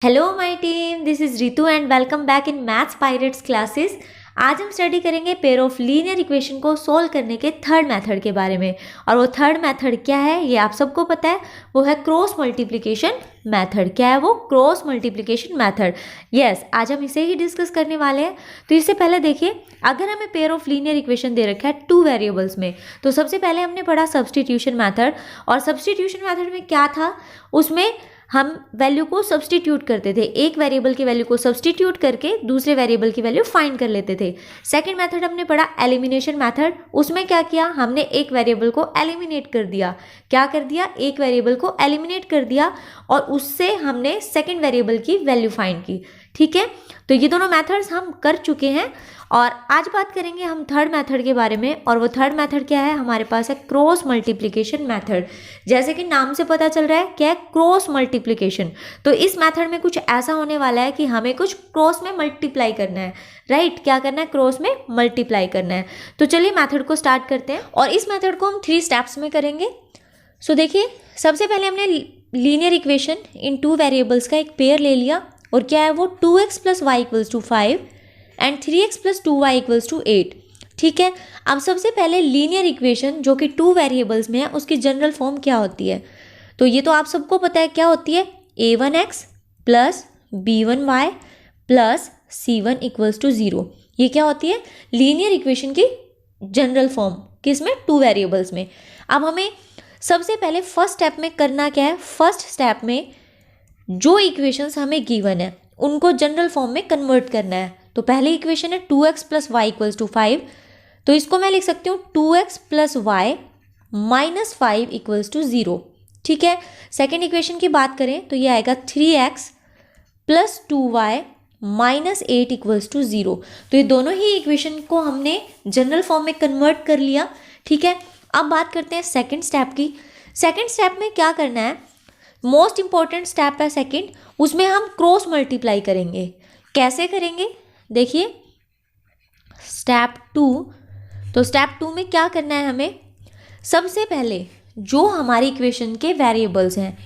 Hello my team, this is Ritu and welcome back in maths pirates classes. आज हम study करेंगे pair of linear equation को solve करने के थर्ड मेथड के बारे में। और वो थर्ड मेथड क्या है ये आप सबको पता है, वो है क्रॉस मल्टीप्लिकेशन मेथड। क्या है वो? Cross multiplication method. यस, आज हम इसे ही डिस्कस करने वाले हैं। तो इससे पहले देखिए, अगर हमें पेयर ऑफ लीनियर इक्वेशन दे रखा है टू वेरिएबल्स में, तो सबसे पहले हमने पढ़ा सब्सटीट्यूशन मेथड। और सब्सटीट्यूशन मेथड में क्या था, उसमें हम वैल्यू को सब्सटीट्यूट करते थे, एक वेरिएबल की वैल्यू को सब्सटीट्यूट करके दूसरे वेरिएबल की वैल्यू फाइंड कर लेते थे। सेकंड मेथड हमने पढ़ा एलिमिनेशन मेथड। उसमें क्या किया हमने, एक वेरिएबल को एलिमिनेट कर दिया। क्या कर दिया? एक वेरिएबल को एलिमिनेट कर दिया और उससे हमने सेकंड वेरिएबल की वैल्यू फाइंड की। ठीक है, तो ये दोनों मेथड्स हम कर चुके हैं और आज बात करेंगे हम थर्ड मेथड के बारे में। और वो थर्ड मेथड क्या है, हमारे पास है क्रॉस मल्टीप्लिकेशन मेथड। जैसे कि नाम से पता चल रहा है क्या है, क्रॉस मल्टीप्लिकेशन। तो इस मेथड में कुछ ऐसा होने वाला है कि हमें कुछ क्रॉस में मल्टीप्लाई करना है। राइट, क्या करना है? क्रॉस में मल्टीप्लाई करना है। तो चलिए मेथड को स्टार्ट करते हैं और इस मेथड को हम 3 स्टेप्स में करेंगे। सो देखिए, सबसे पहले हमने linear equation in two variables का एक पेयर ले लिया और क्या है वो, 2x + y = 5 and 3x + 2y = 8। ठीक है, अब सबसे पहले लीनियर इक्वेशन जो कि टू वेरिएबल्स में है उसकी जनरल फॉर्म क्या होती है, तो ये तो आप सबको पता है क्या होती है, a1x + b1y + c1 = 0। ये क्या होती है? लीनियर इक्वेशन की जनरल फॉर्म। किसमें? टू वेरिएबल्स में। अब हमें सबसे पहले फर्स्ट स्टेप में करना क्या है, फर्स्ट स्टेप में जो इक्वेशंस हमें गिवन है उनको जनरल फॉर्म में कन्वर्ट करना है। तो पहली इक्वेशन है 2x + y = 5, तो इसको मैं लिख सकती हूँ 2x + y - 5 = 0। ठीक है, सेकेंड इक्वेशन की बात करें तो ये आएगा 3x + 2y - 8 = 0। तो ये दोनों ही इक्वेशन को हमने जनरल फॉर्म में कन्वर्ट कर लिया। ठीक है, अब बात करते हैं सेकेंड स्टेप की। सेकेंड स्टेप में क्या करना है, मोस्ट इंपॉर्टेंट स्टेप है सेकेंड, उसमें हम क्रॉस मल्टीप्लाई करेंगे। कैसे करेंगे? देखिए स्टेप 2। तो स्टेप 2 में क्या करना है हमें, सबसे पहले जो हमारी इक्वेशन के वेरिएबल्स हैं,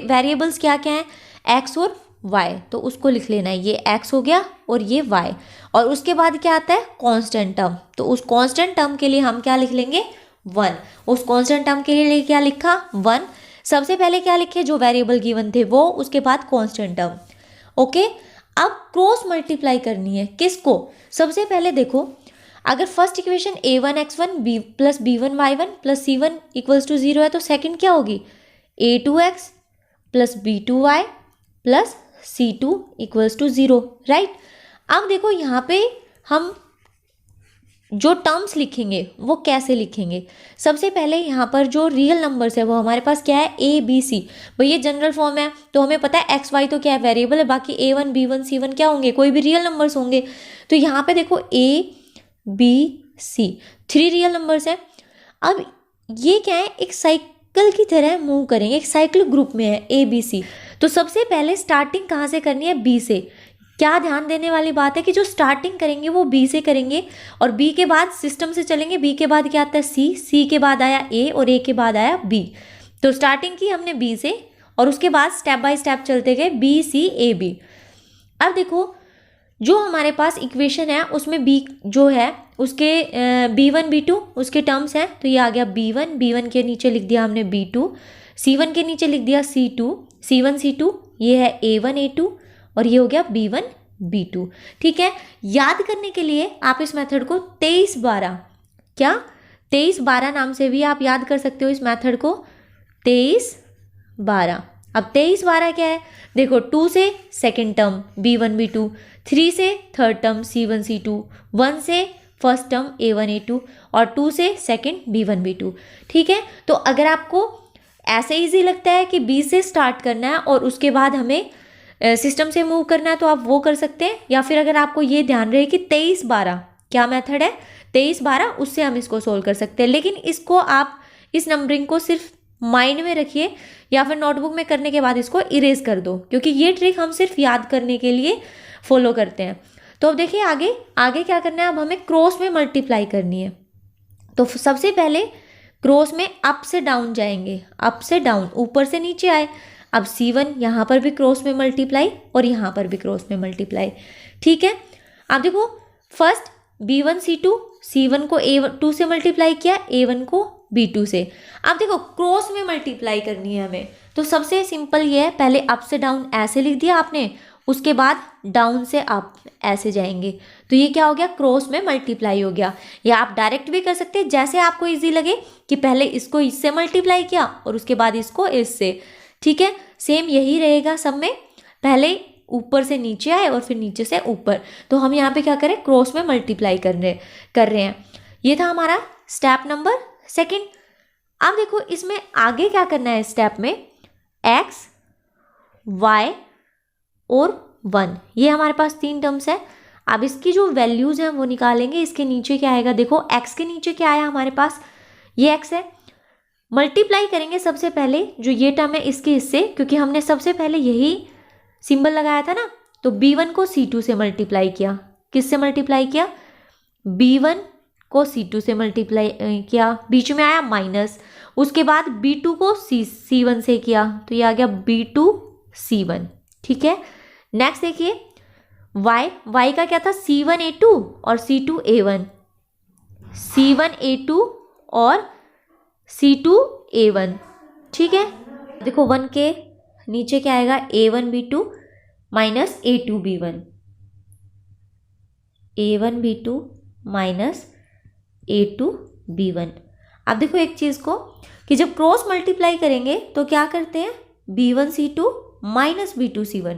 वेरिएबल्स क्या क्या हैं, x और y, तो उसको लिख लेना है। ये x हो गया और ये y, और उसके बाद क्या आता है, कांस्टेंट टर्म। तो उस कांस्टेंट टर्म के लिए हम क्या लिख लेंगे, 1। उस कांस्टेंट टर्म के लिए क्या लिखा, 1। सबसे पहले क्या लिखे, जो वेरिएबल गिवन थे वो, उसके बाद कांस्टेंट टर्म। ओके, अब क्रॉस मल्टीप्लाई करनी है। किसको? सबसे पहले देखो, अगर first equation a1x1 + b1y1 + c1 = 0 है, तो सेकंड क्या होगी, a2x + b2y + c2 = 0। राइट, अब देखो यहाँ पे हम जो टर्म्स लिखेंगे वो कैसे लिखेंगे। सबसे पहले यहाँ पर जो रियल नंबर्स है वो हमारे पास क्या है, a b c। भाई ये जनरल फॉर्म है तो हमें पता है x y तो क्या है, वेरिएबल है, बाकी a1 b1 c1 क्या होंगे, कोई भी रियल नंबर्स होंगे। तो यहाँ पे देखो a b c 3 real numbers हैं। अब ये क्या है, एक साइकिल की तरह मूव करेंगे, एक साइकिल ग्रुप में है a b c। तो सबसे पहले स्टार्टिंग कहाँ से करनी है, b से। क्या ध्यान देने वाली बात है कि जो स्टार्टिंग करेंगे वो बी से करेंगे और बी के बाद सिस्टम से चलेंगे। बी के बाद क्या आता है, सी, सी के बाद आया ए और ए के बाद आया बी। तो स्टार्टिंग की हमने बी से और उसके बाद स्टेप बाय स्टेप चलते गए बी सी ए बी। अब देखो जो हमारे पास इक्वेशन है उसमें बी जो है उसके b1 b2 उसके टर्म्स हैं। तो ये आ गया b1, b1 के नीचे लिख दिया हमने b2, c1 के नीचे लिख दिया c2, c1 c2, ये है a1 a2 और ये हो गया b1 b2। ठीक है, याद करने के लिए आप इस मेथड को 23-12, क्या 23-12 नाम से भी आप याद कर सकते हो इस मेथड को, 23-12। अब 23-12 क्या है, देखो 2 से सेकंड टर्म b1 b2, 3 से थर्ड टर्म c1 c2, 1 से फर्स्ट टर्म a1 a2 और 2 से सेकंड b1 b2। ठीक है, तो अगर आपको ऐसे इजी लगता है कि b से स्टार्ट करना है और उसके बाद हमें सिस्टम से मूव करना है तो आप वो कर सकते हैं, या फिर अगर आपको ये ध्यान रहे कि 23-12 क्या मेथड है, 23-12 उससे हम इसको सोल्व कर सकते हैं। लेकिन इसको आप इस नंबरिंग को सिर्फ माइंड में रखिए या फिर नोटबुक में करने के बाद इसको इरेज कर दो, क्योंकि ये ट्रिक हम सिर्फ याद करने के लिए फॉलो करते हैं। तो अब देखिए आगे आगे क्या करना है, अब हमें क्रॉस में मल्टीप्लाई करनी है। तो सबसे पहले क्रॉस में अप से डाउन जाएंगे, अप से डाउन, ऊपर से नीचे आए। अब C1 यहाँ पर भी क्रॉस में मल्टीप्लाई और यहाँ पर भी क्रॉस में मल्टीप्लाई। ठीक है, अब देखो फर्स्ट B1 C2, C1 को A2 से मल्टीप्लाई किया, A1 को B2 से। अब देखो क्रॉस में मल्टीप्लाई करनी है हमें, तो सबसे सिंपल ये है, पहले अप से डाउन ऐसे लिख दिया आपने, उसके बाद डाउन से अप ऐसे जाएंगे, तो ये क्या हो गया, क्रॉस में मल्टीप्लाई हो गया। या आप डायरेक्ट भी कर सकते हैं, जैसे आपको इजी लगे, कि पहले इसको इससे मल्टीप्लाई किया और उसके बाद इसको इससे। ठीक है, सेम यही रहेगा सब में, पहले ऊपर से नीचे आए और फिर नीचे से ऊपर। तो हम यहाँ पे क्या करें, क्रॉस में मल्टीप्लाई कर रहे हैं। ये था हमारा स्टेप नंबर सेकंड। अब देखो इसमें आगे क्या करना है, स्टेप में x, y और 1, ये हमारे पास 3 टर्म्स है। अब इसकी जो वैल्यूज़ हैं वो निकालेंगे। इसके नीचे क्या आएगा, देखो x के नीचे क्या आया हमारे पास, ये x है। मल्टीप्लाई करेंगे सबसे पहले जो ये टर्म है इसके इससे, क्योंकि हमने सबसे पहले यही सिंबल लगाया था ना। तो B1 को C2 से मल्टीप्लाई किया, किससे मल्टीप्लाई किया, B1 को C2 से मल्टीप्लाई किया, बीच में आया माइनस, उसके बाद B2 को C1 से किया, तो ये आ गया B2 C1। ठीक है, नेक्स्ट देखिए y का क्या था, C1 A2 और C2 A1, C1 A2 और C2 A1। ठीक है, देखो 1 के नीचे क्या आएगा, A1 B2 minus A2 B1, A1 B2 minus A2 B1। अब देखो एक चीज़ को, कि जब क्रॉस मल्टीप्लाई करेंगे तो क्या करते हैं, B1 C2 minus B2 C1,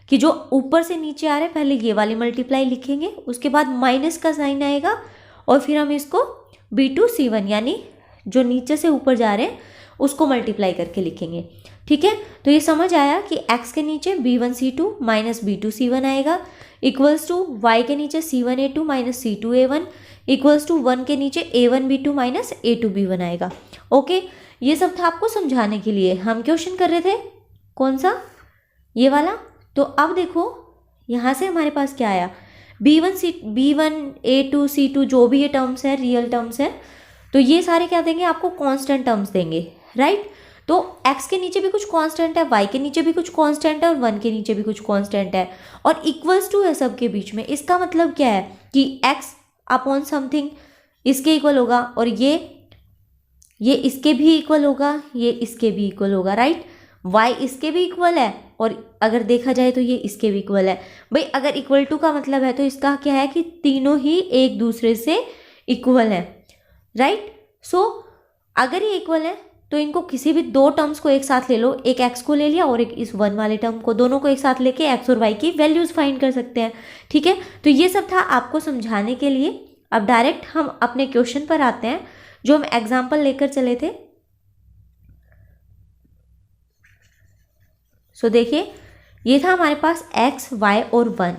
कि जो ऊपर से नीचे आ रहे हैं पहले ये वाली मल्टीप्लाई लिखेंगे, उसके बाद माइनस का साइन आएगा और फिर हम इसको B2 C1 यानी जो नीचे से ऊपर जा रहे हैं उसको मल्टीप्लाई करके लिखेंगे। ठीक है, तो ये समझ आया कि x के नीचे B1 C2 minus B2 C1 आएगा, इक्वल्स टू y के नीचे C1 A2 minus C2 A1, equals to 1 के नीचे A1 B2 minus A2 B1 आएगा। ओके, ये सब था आपको समझाने के लिए। हम क्वेश्चन कर रहे थे कौन सा, ये वाला। तो अब देखो यहाँ से हमारे पास क्या आया, B1 A2 C2 जो भी ये टर्म्स है, रियल टर्म्स है, तो ये सारे क्या देंगे आपको, कांस्टेंट टर्म्स देंगे, राइट। तो x के नीचे भी कुछ कांस्टेंट है, y के नीचे भी कुछ कांस्टेंट है और 1 के नीचे भी कुछ कांस्टेंट है, और इक्वल्स टू है सबके बीच में। इसका मतलब क्या है कि x अपॉन समथिंग इसके इक्वल होगा, और ये इसके भी इक्वल होगा, ये इसके भी इक्वल होगा, राइट। y इसके भी इक्वल है और अगर देखा जाए तो ये इसके भी इक्वल है। भाई अगर इक्वल टू का मतलब है तो इसका क्या है कि तीनों ही एक दूसरे से इक्वल है, राइट। सो अगर ये इक्वल है तो इनको किसी भी दो टर्म्स को एक साथ ले लो, एक x को ले लिया और एक इस 1 वाले टर्म को, दोनों को एक साथ लेके x और y की वैल्यूज फाइंड कर सकते हैं। ठीक है, तो ये सब था आपको समझाने के लिए। अब डायरेक्ट हम अपने क्वेश्चन पर आते हैं जो हम एग्जाम्पल लेकर चले थे। सो देखिए ये था हमारे पास x, y और 1।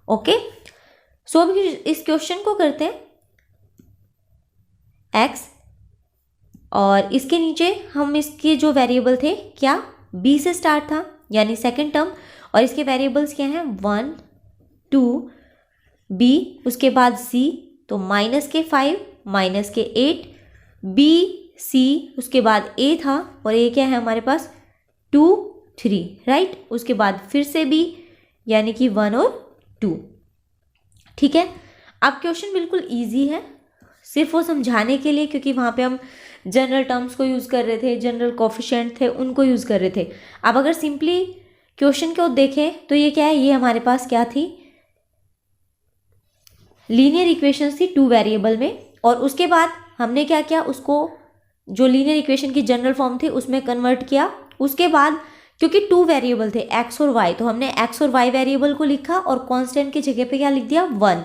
ओके, सो अब इस क्वेश्चन को करते हैं। x और इसके नीचे हम इसके जो वेरिएबल थे क्या, b से स्टार्ट था यानी सेकंड टर्म, और इसके वेरिएबल्स क्या हैं 1 2 b, उसके बाद c, तो माइनस के 5 माइनस के 8 b c, उसके बाद a था और a क्या है हमारे पास 2 3, राइट। उसके बाद फिर से b यानी कि 1 और 2। ठीक है, अब क्वेश्चन बिल्कुल इजी है, सिर्फ वो समझाने के लिए, क्योंकि वहाँ पे हम जनरल टर्म्स को यूज़ कर रहे थे, जनरल कोफिशिएंट थे उनको यूज़ कर रहे थे। अब अगर सिंपली क्वेश्चन को देखें तो ये क्या है, ये हमारे पास क्या थी, लीनियर इक्वेशंस थी 2 वेरिएबल में, और उसके बाद हमने क्या किया, उसको जो लीनियर इक्वेशन की जनरल फॉर्म थी उसमें कन्वर्ट किया। उसके बाद क्योंकि 2 वेरिएबल थे x और y, तो हमने x और y वेरिएबल को लिखा और कांस्टेंट की जगह पे क्या लिख दिया 1।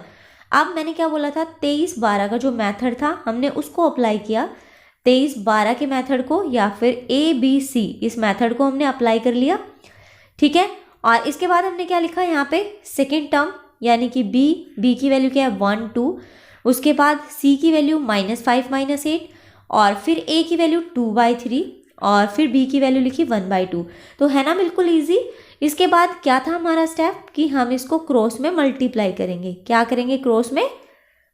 अब मैंने क्या बोला था, 23-12 का जो मेथड था हमने उसको अप्लाई किया, 23-12 के मेथड को या फिर ABC इस मेथड को हमने अप्लाई कर लिया। ठीक है, और इसके बाद हमने क्या लिखा यहाँ पे, सेकेंड टर्म यानी कि b की वैल्यू क्या है 1 2, उसके बाद c की वैल्यू -5 -8, और फिर a की वैल्यू 2/3, और फिर b की वैल्यू लिखी 1/2। तो है ना बिल्कुल इजी। इसके बाद क्या था हमारा स्टेप कि हम इसको क्रॉस में मल्टीप्लाई करेंगे। क्या करेंगे, क्रॉस में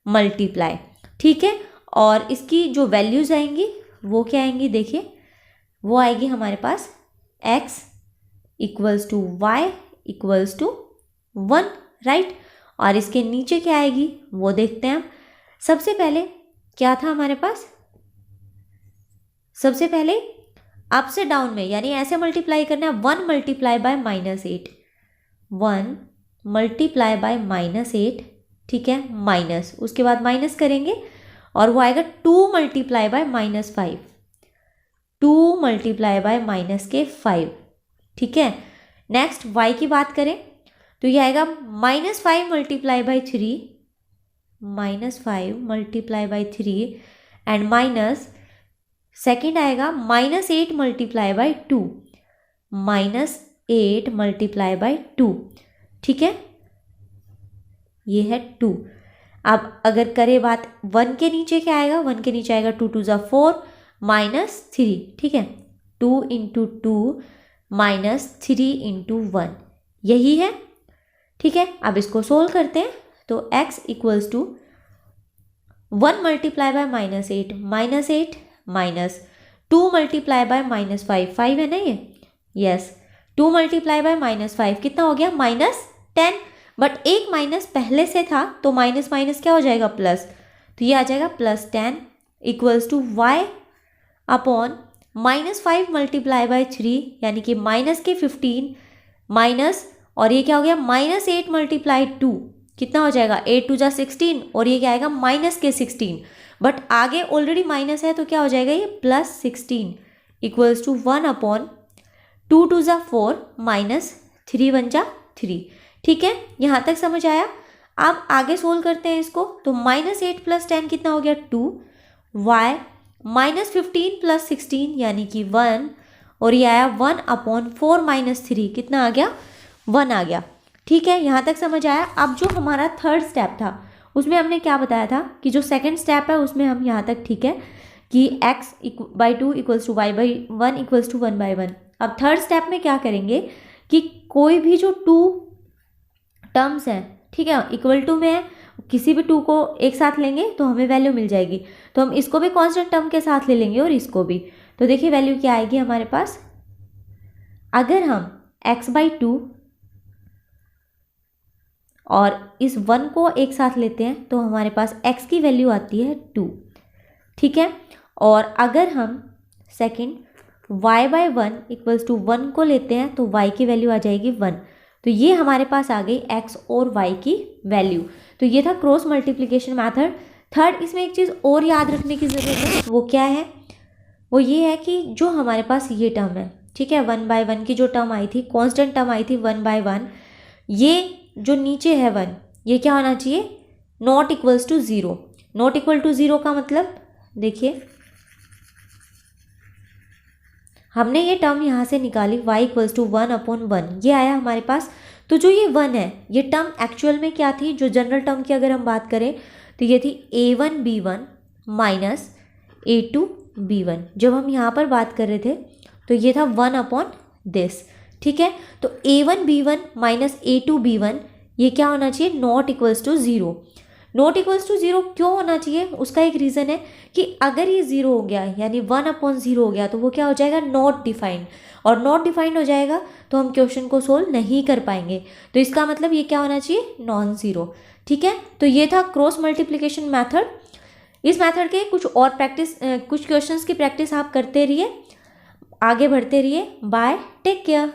मल्टीप्लाई। ठीक है, और इसकी जो वैल्यूज आएंगी वो क्या आएंगी, देखिए वो आएगी हमारे पास x equals to y equals to 1, right. और इसके नीचे क्या आएगी वो देखते हैं हम। सबसे पहले क्या था हमारे पास, सबसे पहले अप से डाउन में यानी ऐसे मल्टीप्लाई करना है, 1 मल्टीप्लाई बाय -8, 1 मल्टीप्लाई बाय -8, ठीक है, माइनस, उसके बाद माइनस करेंगे और वो आएगा 2 मल्टीप्लाई बाय -5, 2 मल्टीप्लाई बाय -5, ठीक है। नेक्स्ट y की बात करें तो ये आएगा -5 multiply by 3, -5 multiply by 3 and minus second आएगा -8 मल्टीप्लाई बाय 2, -8 मल्टीप्लाई बाय 2, ठीक है, ये है 2। अब अगर करें बात 1 के नीचे क्या आएगा, 1 के नीचे आएगा 2 2 ज़ा 4 -3, ठीक है, 2 इंटू 2 -3 इंटू 1, यही है, ठीक है। अब इसको सोल्व करते हैं तो x equals to 1 multiply by -8, -8 minus 2 multiply by -5, 5 है ना ये, यस, 2 मल्टीप्लाई बाय -5 कितना हो गया -10, बट एक माइनस पहले से था तो माइनस माइनस क्या हो जाएगा प्लस, तो ये आ जाएगा +10 equals to y upon -5 multiply by 3 यानी कि माइनस के 15 माइनस, और ये क्या हो गया -8 मल्टीप्लाई 2 कितना हो जाएगा 8 2 ज़ा 16, और ये क्या आएगा माइनस के 16, बट आगे ऑलरेडी माइनस है तो क्या हो जाएगा ये +16 इक्वल्स टू 1 अपॉन 2 2 ज़ा 4 -3 1 ज़ा 3, ठीक है, यहाँ तक समझ आया। अब आगे सोल्व करते हैं इसको तो -8 + 10 कितना हो गया 2, y -15 + 16 यानी कि 1, और ये आया 1 अपॉन 4 -3 कितना आ गया 1 आ गया, ठीक है, यहाँ तक समझ आया। अब जो हमारा थर्ड स्टेप था उसमें हमने क्या बताया था कि जो सेकंड स्टेप है उसमें हम यहाँ तक ठीक है कि x/2 equals to y/1 equals to 1/1। अब थर्ड स्टेप में क्या करेंगे कि कोई भी जो 2 टर्म्स हैं, ठीक है, इक्वल टू में है, किसी भी 2 को एक साथ लेंगे तो हमें वैल्यू मिल जाएगी, तो हम इसको भी कांस्टेंट टर्म के साथ ले लेंगे और इसको भी, तो देखिए वैल्यू क्या आएगी हमारे पास। अगर हम x/2 और इस 1 को एक साथ लेते हैं तो हमारे पास x की वैल्यू आती है 2, ठीक है, और अगर हम सेकंड y/1 इक्वल्स टू 1 को लेते हैं तो y की वैल्यू आ जाएगी 1, तो ये हमारे पास आ गई x और y की वैल्यू। तो ये था क्रॉस मल्टीप्लिकेशन मेथड। थर्ड, इसमें एक चीज़ और याद रखने की ज़रूरत है, वो क्या है, वो ये है कि जो हमारे पास ये टर्म है, ठीक है, 1/1 की जो टर्म आई थी, कांस्टेंट टर्म आई थी 1/1, ये जो नीचे है 1, ये क्या होना चाहिए not equals to 0। Not equal to 0 का मतलब देखिए हमने ये टर्म यहाँ से निकाली y इक्वल्स टू 1/1, ये आया हमारे पास। तो जो ये 1 है ये टर्म एक्चुअल में क्या थी, जो जनरल टर्म की अगर हम बात करें तो ये थी a1b1 माइनस a2b1। जब हम यहाँ पर बात कर रहे थे तो ये था 1/this, ठीक है। तो a1b1 माइनस a2b1 ये क्या होना चाहिए not equals to 0। Not equals to 0 क्यों होना चाहिए, उसका एक रीज़न है कि अगर ये 0 हो गया यानी 1/0 हो गया तो वो क्या हो जाएगा नॉट डिफाइंड, और नॉट डिफाइंड हो जाएगा तो हम क्वेश्चन को सोल्व नहीं कर पाएंगे, तो इसका मतलब ये क्या होना चाहिए नॉन ज़ीरो, ठीक है। तो ये था क्रॉस मल्टीप्लिकेशन मेथड। इस मेथड के कुछ और कुछ क्वेश्चंस की प्रैक्टिस आप करते रहिए, आगे बढ़ते रहिए। Bye, take care.